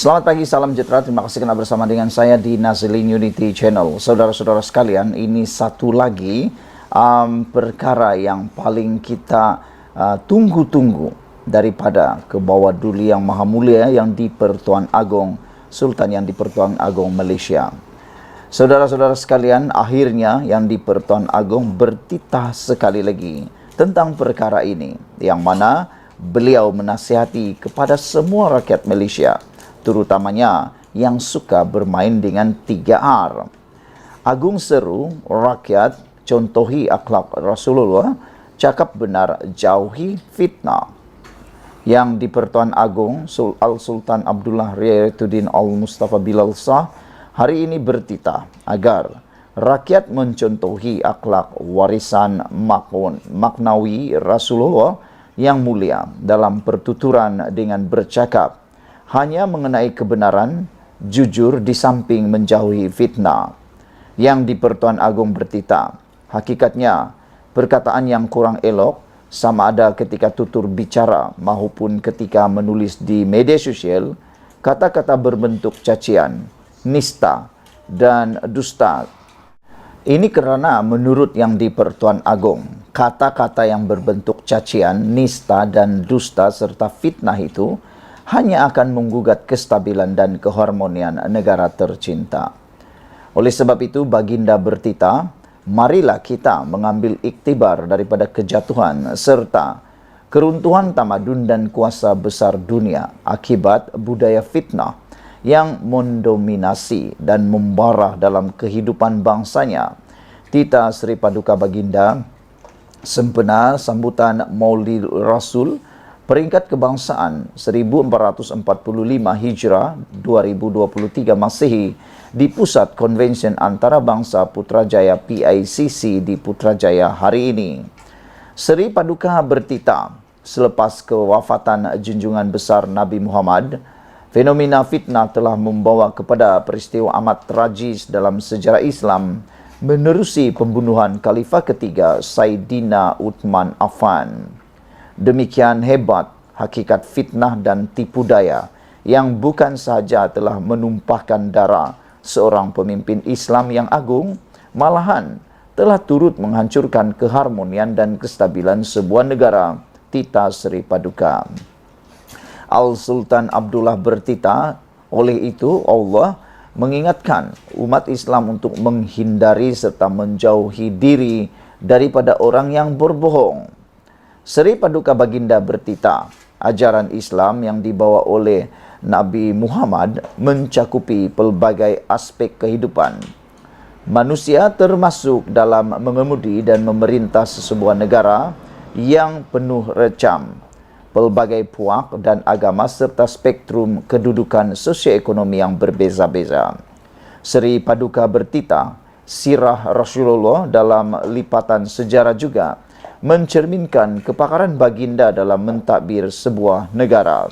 Selamat pagi, salam sejahtera. Terima kasih kerana bersama dengan saya di Nazilin Unity Channel. Saudara-saudara sekalian, ini satu lagi perkara yang paling kita tunggu-tunggu daripada Kebawah Duli Yang Maha Mulia yang di-Pertuan Agong Sultan Yang di-Pertuan Agong Malaysia. Saudara-saudara sekalian, akhirnya Yang di-Pertuan Agong bertitah sekali lagi tentang perkara ini, yang mana beliau menasihati kepada semua rakyat Malaysia, terutamanya yang suka bermain dengan 3R. Agung seru rakyat contohi akhlak Rasulullah, cakap benar jauhi fitnah. Yang di-Pertuan Agong Al-Sultan Abdullah Riayatuddin Al-Mustafa Bilal Shah hari ini bertitah agar rakyat mencontohi akhlak warisan maknawi Rasulullah yang mulia dalam pertuturan dengan bercakap hanya mengenai kebenaran, jujur di samping menjauhi fitnah. Yang di-Pertuan Agong bertitah, hakikatnya perkataan yang kurang elok sama ada ketika tutur bicara maupun ketika menulis di media sosial, kata-kata berbentuk cacian, nista dan dusta. Ini kerana menurut Yang di-Pertuan Agong, kata-kata yang berbentuk cacian, nista dan dusta serta fitnah itu hanya akan menggugat kestabilan dan keharmonian negara tercinta. Oleh sebab itu, baginda bertitah, marilah kita mengambil iktibar daripada kejatuhan serta keruntuhan tamadun dan kuasa besar dunia akibat budaya fitnah yang mendominasi dan membara dalam kehidupan bangsanya. Tita Sri Paduka Baginda sempena sambutan Maulid Rasul peringkat kebangsaan 1445 Hijrah 2023 Masehi di Pusat Konvensyen Antarabangsa Putrajaya PICC di Putrajaya hari ini. Sri Paduka bertitah, selepas kewafatan junjungan besar Nabi Muhammad, fenomena fitnah telah membawa kepada peristiwa amat tragis dalam sejarah Islam menerusi pembunuhan Khalifah ketiga Saidina Uthman Affan. Demikian hebat hakikat fitnah dan tipu daya yang bukan sahaja telah menumpahkan darah seorang pemimpin Islam yang agung, malahan telah turut menghancurkan keharmonian dan kestabilan sebuah negara. Tita Sri Paduka Al-Sultan Abdullah bertitah, oleh itu Allah mengingatkan umat Islam untuk menghindari serta menjauhi diri daripada orang yang berbohong. Sri Paduka Baginda bertitah, ajaran Islam yang dibawa oleh Nabi Muhammad mencakupi pelbagai aspek kehidupan manusia, termasuk dalam mengemudi dan memerintah sesebuah negara yang penuh recam, pelbagai puak dan agama serta spektrum kedudukan sosioekonomi yang berbeza-beza. Sri Paduka bertitah, sirah Rasulullah dalam lipatan sejarah juga mencerminkan kepakaran baginda dalam mentadbir sebuah negara.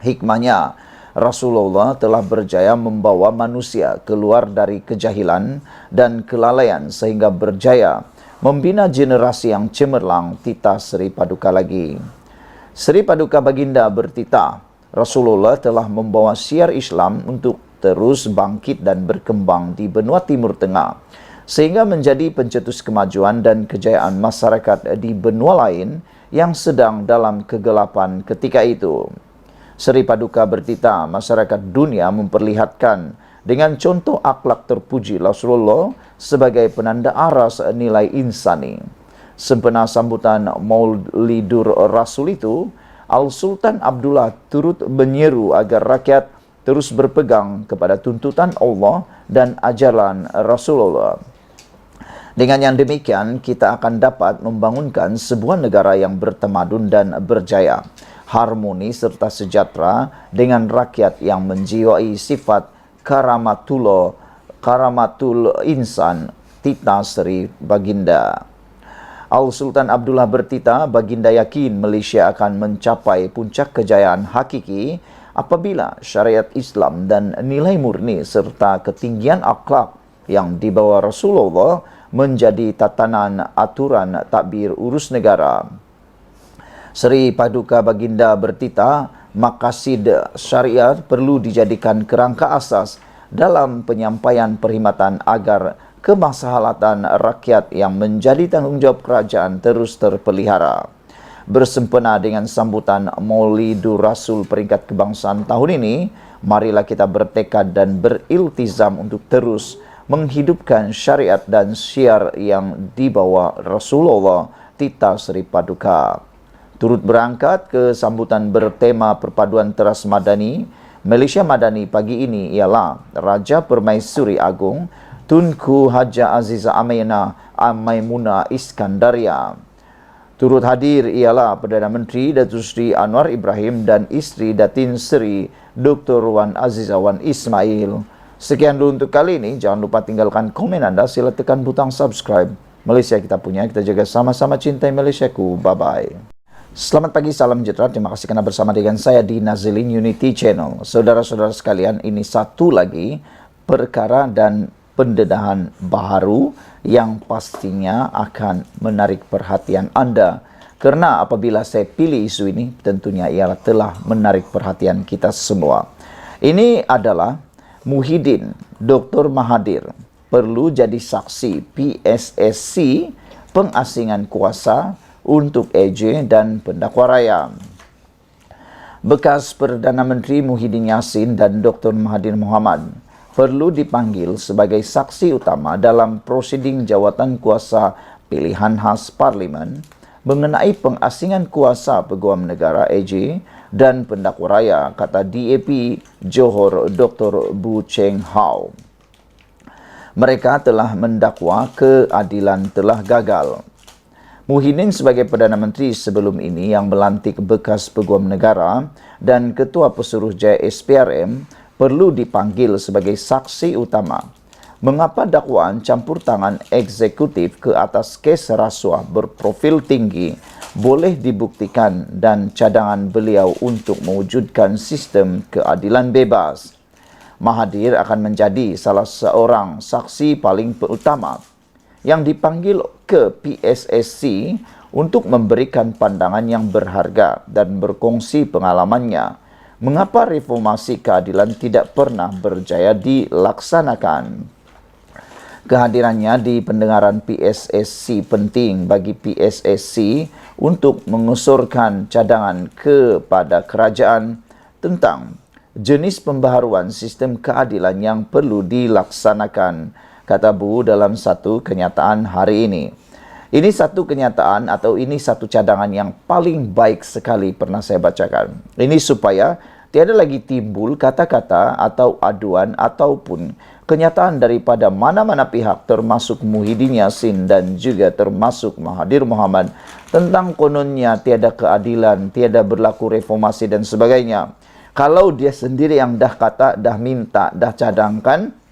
Hikmahnya, Rasulullah telah berjaya membawa manusia keluar dari kejahilan dan kelalaian sehingga berjaya membina generasi yang cemerlang. Tita Sri Paduka lagi. Sri Paduka Baginda bertitah, Rasulullah telah membawa syiar Islam untuk terus bangkit dan berkembang di benua Timur Tengah, sehingga menjadi pencetus kemajuan dan kejayaan masyarakat di benua lain yang sedang dalam kegelapan ketika itu. Sri Paduka bertitah, masyarakat dunia memperlihatkan dengan contoh akhlak terpuji Rasulullah sebagai penanda aras nilai insani. Sempena sambutan Maulidur Rasul itu, Al-Sultan Abdullah turut menyeru agar rakyat terus berpegang kepada tuntutan Allah dan ajaran Rasulullah. Dengan yang demikian, kita akan dapat membangunkan sebuah negara yang bertamadun dan berjaya, harmoni serta sejahtera dengan rakyat yang menjiwai sifat karamatul insan. Tita Sri Baginda Al-Sultan Abdullah bertitah, baginda yakin Malaysia akan mencapai puncak kejayaan hakiki apabila syariat Islam dan nilai murni serta ketinggian akhlak yang dibawa Rasulullah menjadi tatanan aturan takbir urus negara. Sri Paduka Baginda bertitah, maqasid syariah perlu dijadikan kerangka asas dalam penyampaian perkhidmatan agar kemaslahatan rakyat yang menjadi tanggungjawab kerajaan terus terpelihara. Bersempena dengan sambutan Maulidur Rasul peringkat kebangsaan tahun ini, marilah kita bertekad dan beriltizam untuk terus menghidupkan syariat dan syiar yang dibawa Rasulullah Tita Sri Paduka. Turut berangkat ke sambutan bertema perpaduan teras madani, Malaysia Madani pagi ini ialah Raja Permaisuri Agong Tunku Haja Aziza Maimunah Iskandaria. Turut hadir ialah Perdana Menteri Datuk Seri Anwar Ibrahim dan isteri Datin Seri Dr. Wan Aziza Wan Ismail. Sekian dulu untuk kali ini. Jangan lupa tinggalkan komen anda. Sila tekan butang subscribe. Malaysia kita punya. Kita jaga sama-sama cintai Malaysiaku. Bye-bye. Selamat pagi, salam sejahtera. Terima kasih kerana bersama dengan saya di Nazilin Unity Channel. Saudara-saudara sekalian, ini satu lagi perkara dan pendedahan baharu yang pastinya akan menarik perhatian anda. Kerana apabila saya pilih isu ini, tentunya ialah telah menarik perhatian kita semua. Ini adalah Muhyiddin Dr. Mahathir perlu jadi saksi PSSC pengasingan kuasa untuk AJ dan pendakwa raya. Bekas Perdana Menteri Muhyiddin Yassin dan Dr. Mahathir Mohamad perlu dipanggil sebagai saksi utama dalam prosiding jawatan kuasa pilihan khas Parlimen mengenai pengasingan kuasa Peguam Negara AJ dan pendakwa raya, kata DAP Johor Dr. Bu Cheng Hao. Mereka telah mendakwa keadilan telah gagal. Muhyiddin sebagai Perdana Menteri sebelum ini yang melantik bekas Peguam Negara dan Ketua Pesuruhjaya SPRM perlu dipanggil sebagai saksi utama. Mengapa dakwaan campur tangan eksekutif ke atas kes rasuah berprofil tinggi boleh dibuktikan dan cadangan beliau untuk mewujudkan sistem keadilan bebas? Mahathir akan menjadi salah seorang saksi paling utama yang dipanggil ke PSSC untuk memberikan pandangan yang berharga dan berkongsi pengalamannya. Mengapa reformasi keadilan tidak pernah berjaya dilaksanakan? Kehadirannya di pendengaran PSSC penting bagi PSSC untuk mengusurkan cadangan kepada kerajaan tentang jenis pembaharuan sistem keadilan yang perlu dilaksanakan, kata Bu dalam satu kenyataan hari ini. Ini satu kenyataan atau ini satu cadangan yang paling baik sekali pernah saya bacakan. Ini supaya tiada lagi timbul kata-kata atau aduan ataupun kenyataan daripada mana-mana pihak termasuk Muhyiddin Yassin dan juga termasuk Mahathir Mohamad tentang kononnya tiada keadilan, tiada berlaku reformasi dan sebagainya. Kalau dia sendiri yang dah kata, dah minta, dah cadangkan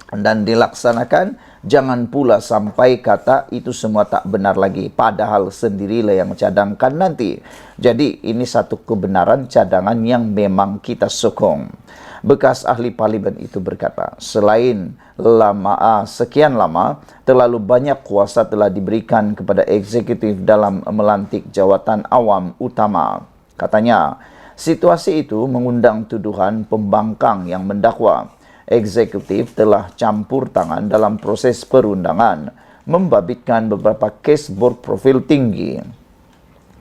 dan dilaksanakan, jangan pula sampai kata itu semua tak benar lagi. Padahal sendirilah yang cadangkan nanti. Jadi ini satu kebenaran cadangan yang memang kita sokong. Bekas ahli parlimen itu berkata, selain sekian lama, terlalu banyak kuasa telah diberikan kepada eksekutif dalam melantik jawatan awam utama. Katanya, situasi itu mengundang tuduhan pembangkang yang mendakwa eksekutif telah campur tangan dalam proses perundangan, membabitkan beberapa kes berprofil tinggi.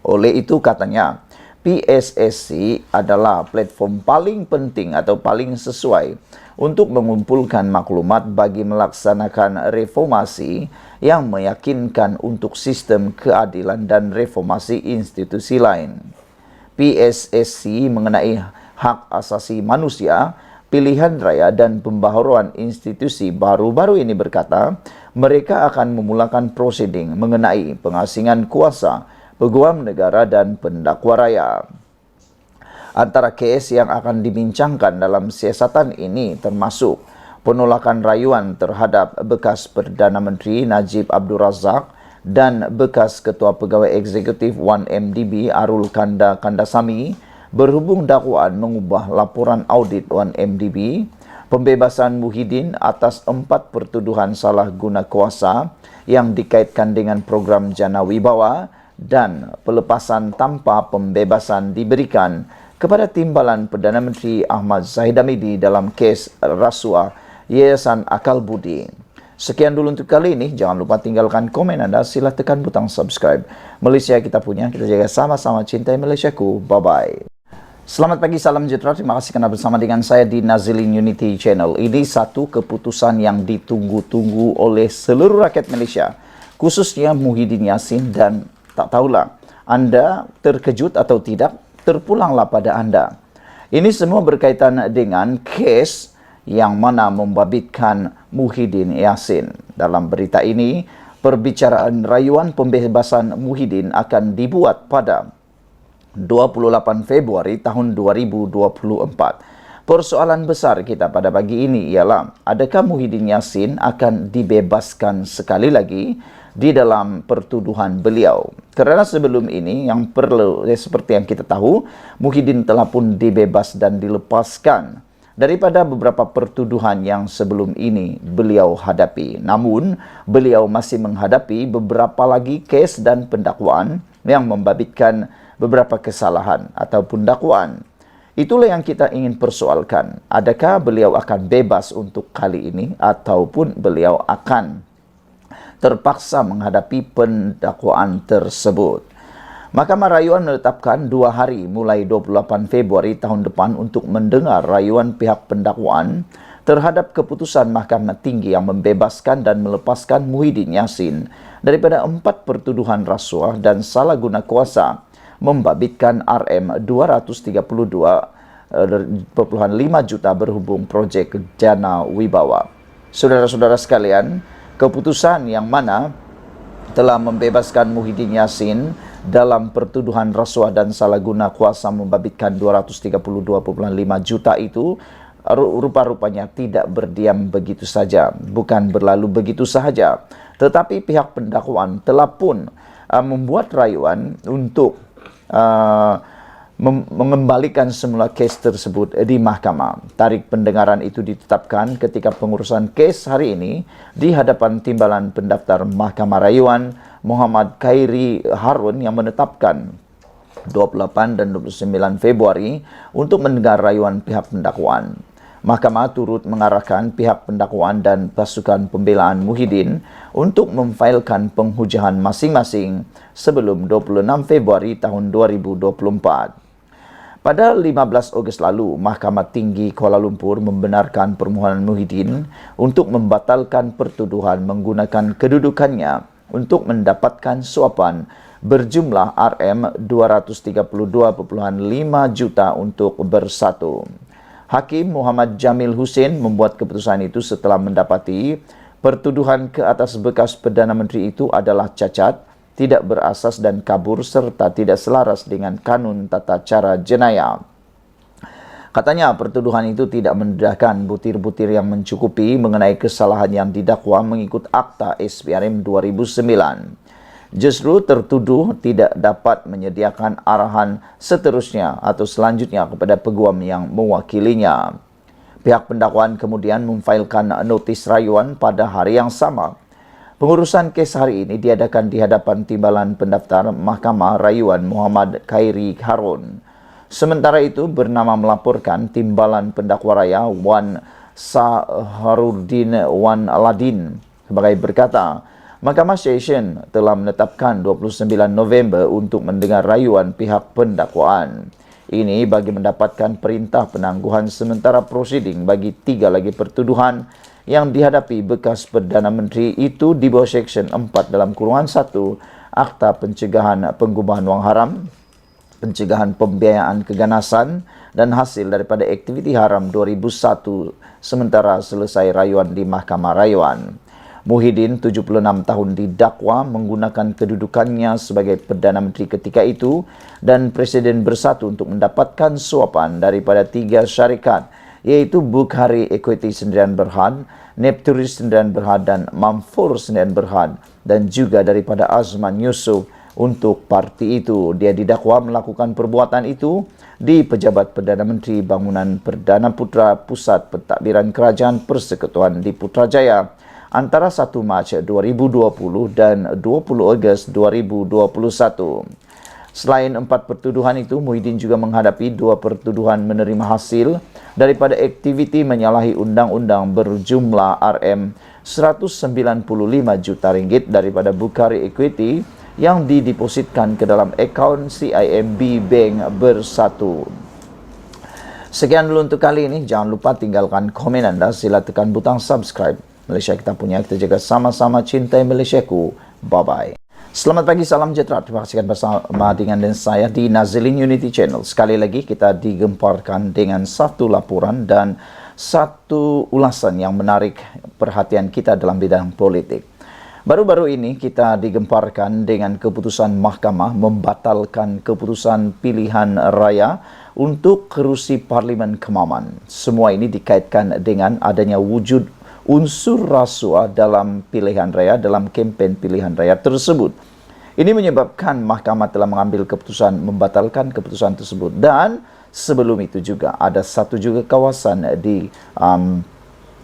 Oleh itu katanya, PSSC adalah platform paling penting atau paling sesuai untuk mengumpulkan maklumat bagi melaksanakan reformasi yang meyakinkan untuk sistem keadilan dan reformasi institusi lain. PSSC mengenai hak asasi manusia, pilihan raya dan pembaharuan institusi baru-baru ini berkata, mereka akan memulakan prosiding mengenai pengasingan kuasa Peguam Negara dan pendakwa raya. Antara kes yang akan dibincangkan dalam siasatan ini termasuk penolakan rayuan terhadap bekas Perdana Menteri Najib Abdul Razak dan bekas Ketua Pegawai Eksekutif 1MDB Arul Kandasamy berhubung dakwaan mengubah laporan audit 1MDB, pembebasan Muhyiddin atas 4 pertuduhan salah guna kuasa yang dikaitkan dengan program Jana Wibawa dan pelepasan tanpa pembebasan diberikan kepada Timbalan Perdana Menteri Ahmad Zahid Hamidi dalam kes rasuah Yayasan Akal Budi. Sekian dulu untuk kali ini. Jangan lupa tinggalkan komen Anda. Sila tekan butang subscribe. Malaysia kita punya. Kita jaga sama-sama. Cintai Malaysiaku. Bye-bye. Selamat pagi, salam sejahtera. Terima kasih kerana bersama dengan saya di Nazilin Unity Channel. Ini satu keputusan yang ditunggu-tunggu oleh seluruh rakyat Malaysia, khususnya Muhyiddin Yassin, dan tak tahulah anda terkejut atau tidak, terpulanglah pada anda. Ini semua berkaitan dengan kes yang mana membabitkan Muhyiddin Yassin. Dalam berita ini, perbicaraan rayuan pembebasan Muhyiddin akan dibuat pada 28 Februari tahun 2024. Persoalan besar kita pada pagi ini ialah, adakah Muhyiddin Yassin akan dibebaskan sekali lagi di dalam pertuduhan beliau? Kerana sebelum ini yang perlu, seperti yang kita tahu, Muhyiddin telah pun dibebas dan dilepaskan daripada beberapa pertuduhan yang sebelum ini beliau hadapi. Namun, beliau masih menghadapi beberapa lagi kes dan pendakwaan yang membabitkan beberapa kesalahan ataupun dakwaan. Itulah yang kita ingin persoalkan. Adakah beliau akan bebas untuk kali ini ataupun beliau akan terpaksa menghadapi pendakwaan tersebut? Mahkamah Rayuan menetapkan 2 hari mulai 28 Februari tahun depan untuk mendengar rayuan pihak pendakwaan terhadap keputusan Mahkamah Tinggi yang membebaskan dan melepaskan Muhyiddin Yassin daripada 4 pertuduhan rasuah dan salah guna kuasa membabitkan RM232.5 juta berhubung projek Jana Wibawa. Saudara-saudara sekalian, keputusan yang mana telah membebaskan Muhyiddin Yassin dalam pertuduhan rasuah dan salah guna kuasa membabitkan 232.5 juta itu rupa-rupanya tidak berdiam begitu saja, bukan berlalu begitu sahaja, tetapi pihak pendakwaan telah pun membuat rayuan untuk mengembalikan semula kes tersebut di mahkamah. Tarikh pendengaran itu ditetapkan ketika pengurusan kes hari ini di hadapan Timbalan Pendaftar Mahkamah Rayuan Muhammad Khairi Harun yang menetapkan 28 dan 29 Februari untuk mendengar rayuan pihak pendakwaan. Mahkamah turut mengarahkan pihak pendakwaan dan pasukan pembelaan Muhyiddin untuk memfailkan penghujahan masing-masing sebelum 26 Februari tahun 2024. Pada 15 Ogos lalu, Mahkamah Tinggi Kuala Lumpur membenarkan permohonan Muhyiddin untuk membatalkan pertuduhan menggunakan kedudukannya untuk mendapatkan suapan berjumlah RM232.5 juta untuk bersatu. Hakim Muhammad Jamil Hussein membuat keputusan itu setelah mendapati pertuduhan ke atas bekas Perdana Menteri itu adalah cacat, tidak berasas dan kabur serta tidak selaras dengan kanun tata cara jenayah. Katanya pertuduhan itu tidak mendedahkan butir-butir yang mencukupi mengenai kesalahan yang didakwa mengikut Akta SPRM 2009. Justru tertuduh tidak dapat menyediakan arahan seterusnya atau selanjutnya kepada peguam yang mewakilinya. Pihak pendakwaan kemudian memfailkan notis rayuan pada hari yang sama. Pengurusan kes hari ini diadakan di hadapan Timbalan Pendaftar Mahkamah Rayuan Muhammad Khairi Harun. Sementara itu, bernama melaporkan Timbalan Pendakwa Raya Wan Saharuddin Wan Aladin sebagai berkata, Mahkamah Session telah menetapkan 29 November untuk mendengar rayuan pihak pendakwaan. Ini bagi mendapatkan perintah penangguhan sementara prosiding bagi 3 lagi pertuduhan yang dihadapi bekas Perdana Menteri itu di bawah Seksyen 4 dalam kurungan 1 Akta Pencegahan Penggubahan Wang Haram, Pencegahan Pembiayaan Keganasan dan hasil daripada aktiviti haram 2001 sementara selesai rayuan di Mahkamah Rayuan. Muhyiddin, 76 tahun, didakwa menggunakan kedudukannya sebagai Perdana Menteri ketika itu dan Presiden bersatu untuk mendapatkan suapan daripada 3 syarikat, iaitu Bukhari Equity Sdn Berhad, Nepturis Sdn Berhad dan Mamfur Sdn Berhad, dan juga daripada Azman Yusof untuk parti itu. Dia didakwa melakukan perbuatan itu di Pejabat Perdana Menteri Bangunan Perdana Putra Pusat Pentadbiran Kerajaan Persekutuan di Putrajaya antara 1 Mac 2020 dan 20 Ogos 2021. Selain 4 pertuduhan itu, Muhyiddin juga menghadapi 2 pertuduhan menerima hasil daripada aktiviti menyalahi undang-undang berjumlah Rm195 juta ringgit daripada Bukhari Equity yang didepositkan ke dalam akaun CIMB Bank Bersatu. Sekian dulu untuk kali ini. Jangan lupa tinggalkan komen anda. Sila tekan butang subscribe. Malaysia kita punya, kita jaga sama-sama, cintai Malaysiaku. Bye-bye. Selamat pagi, salam sejahtera. Terima kasih bersama dengan saya di Nazilin Unity Channel. Sekali lagi kita digemparkan dengan satu laporan dan satu ulasan yang menarik perhatian kita dalam bidang politik. Baru-baru ini kita digemparkan dengan keputusan mahkamah membatalkan keputusan pilihan raya untuk kerusi Parlimen Kemaman. Semua ini dikaitkan dengan adanya wujud unsur rasuah dalam pilihan raya, dalam kempen pilihan raya tersebut. Ini menyebabkan mahkamah telah mengambil keputusan membatalkan keputusan tersebut. Dan sebelum itu juga ada satu juga kawasan di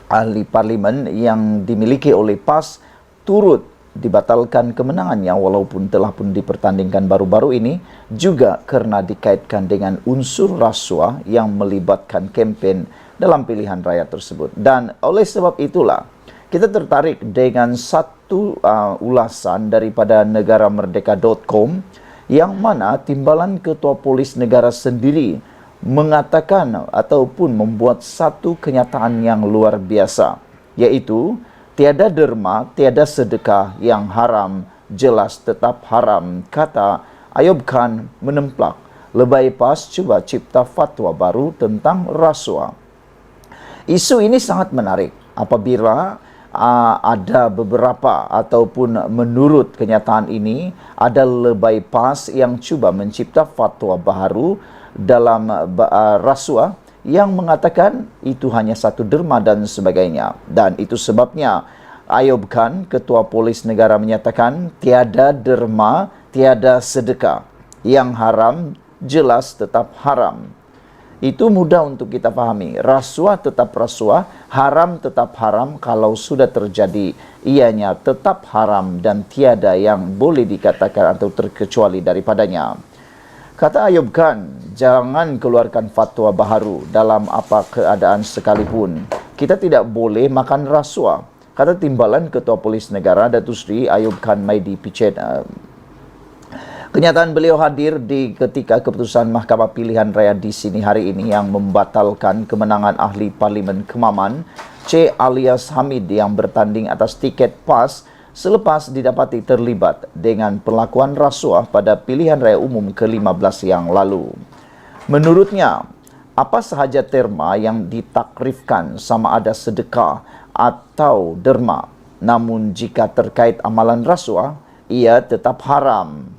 ahli parlimen yang dimiliki oleh PAS turut dibatalkan kemenangannya walaupun telah pun dipertandingkan baru-baru ini juga karena dikaitkan dengan unsur rasuah yang melibatkan kempen dalam pilihan raya tersebut. Dan oleh sebab itulah kita tertarik dengan satu ulasan daripada negaramerdeka.com yang mana timbalan Ketua Polis Negara sendiri mengatakan ataupun membuat satu kenyataan yang luar biasa, yaitu tiada derma, tiada sedekah yang haram, jelas tetap haram, kata Ayub Khan menemplak. Lebay PAS cuba cipta fatwa baru tentang rasuah. Isu ini sangat menarik apabila ada beberapa ataupun menurut kenyataan ini ada lebay PAS yang cuba mencipta fatwa baru dalam rasuah yang mengatakan itu hanya satu derma dan sebagainya. Dan itu sebabnya Ayub Khan, Ketua Polis Negara, menyatakan tiada derma, tiada sedekah. Yang haram jelas tetap haram. Itu mudah untuk kita pahami. Rasuah tetap rasuah, haram tetap haram. Kalau sudah terjadi, ianya tetap haram dan tiada yang boleh dikatakan atau terkecuali daripadanya. Kata Ayub Khan, jangan keluarkan fatwa baharu dalam apa keadaan sekalipun. Kita tidak boleh makan rasuah. Kata timbalan Ketua Polis Negara Datuk Seri Ayub Khan Maidi Pichet. Kenyataan beliau hadir di ketika keputusan Mahkamah Pilihan Raya di sini hari ini yang membatalkan kemenangan ahli Parlimen Kemaman C alias Hamid yang bertanding atas tiket PAS selepas didapati terlibat dengan perlakuan rasuah pada pilihan raya umum ke-15 yang lalu. Menurutnya, apa sahaja terma yang ditakrifkan sama ada sedekah atau derma, namun jika terkait amalan rasuah, ia tetap haram.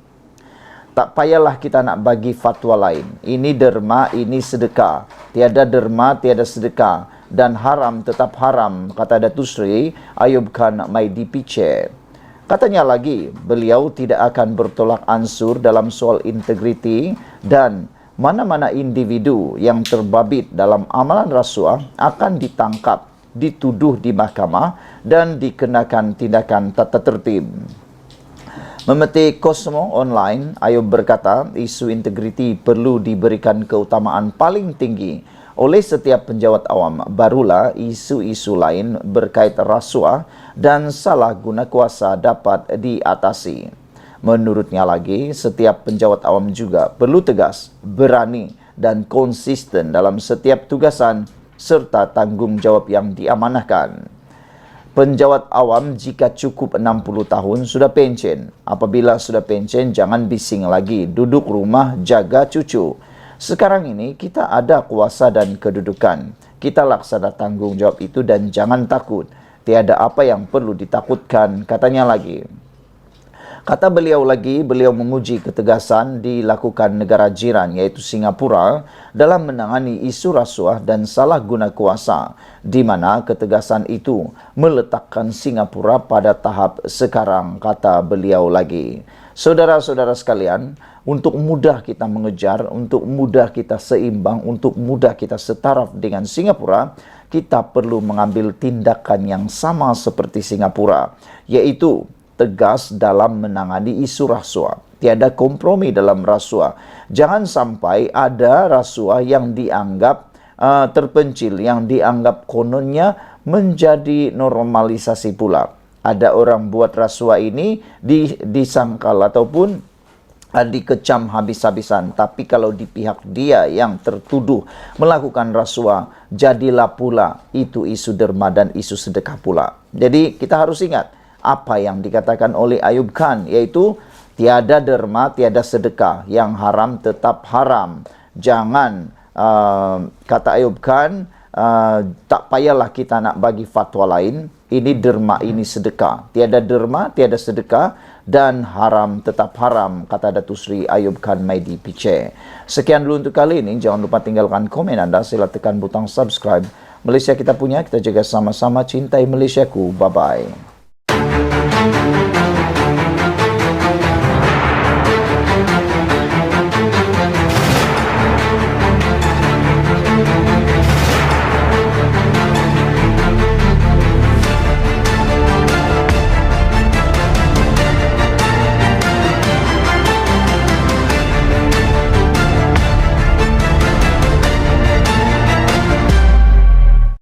Tak payahlah kita nak bagi fatwa lain. Ini derma, ini sedekah. Tiada derma, tiada sedekah. Dan haram tetap haram, kata Datuk Seri Ayub Khan Maidi Pichet. Katanya lagi, beliau tidak akan bertolak ansur dalam soal integriti dan mana-mana individu yang terbabit dalam amalan rasuah akan ditangkap, dituduh di mahkamah dan dikenakan tindakan tata tertib. Memetik Cosmo Online, Ayub berkata, isu integriti perlu diberikan keutamaan paling tinggi oleh setiap penjawat awam. Barulah isu-isu lain berkait rasuah dan salah guna kuasa dapat diatasi. Menurutnya lagi, setiap penjawat awam juga perlu tegas, berani dan konsisten dalam setiap tugasan serta tanggungjawab yang diamanahkan. Penjawat awam jika cukup 60 tahun sudah pencen. Apabila sudah pencen, jangan bising lagi, duduk rumah jaga cucu. Sekarang ini kita ada kuasa dan kedudukan. Kita laksana tanggungjawab itu dan jangan takut. Tiada apa yang perlu ditakutkan, katanya lagi. Kata beliau lagi, beliau menguji ketegasan dilakukan negara jiran iaitu Singapura dalam menangani isu rasuah dan salah guna kuasa, di mana ketegasan itu meletakkan Singapura pada tahap sekarang, kata beliau lagi. Saudara-saudara sekalian, untuk mudah kita mengejar, untuk mudah kita seimbang, untuk mudah kita setaraf dengan Singapura, kita perlu mengambil tindakan yang sama seperti Singapura, yaitu tegas dalam menangani isu rasuah. tiada kompromi dalam rasuah. Jangan sampai ada rasuah yang dianggap terpencil, yang dianggap kononnya menjadi normalisasi pula. Ada orang buat rasuah ini disangkal ataupun dikecam habis-habisan. Tapi kalau di pihak dia yang tertuduh melakukan rasuah, jadilah pula itu isu derma dan isu sedekah pula. Jadi kita harus ingat apa yang dikatakan oleh Ayub Khan, yaitu tiada derma, tiada sedekah, yang haram tetap haram. Jangan, kata Ayub Khan, tak payahlah kita nak bagi fatwa lain. Ini derma, ini sedekah. Tiada derma, tiada sedekah, dan haram tetap haram, kata Datuk Seri Ayub Khan Maidi Piche. Sekian dulu untuk kali ini. Jangan lupa tinggalkan komen anda. Sila tekan butang subscribe. Malaysia kita punya, kita jaga sama-sama. Cintai Malaysiaku. Bye-bye.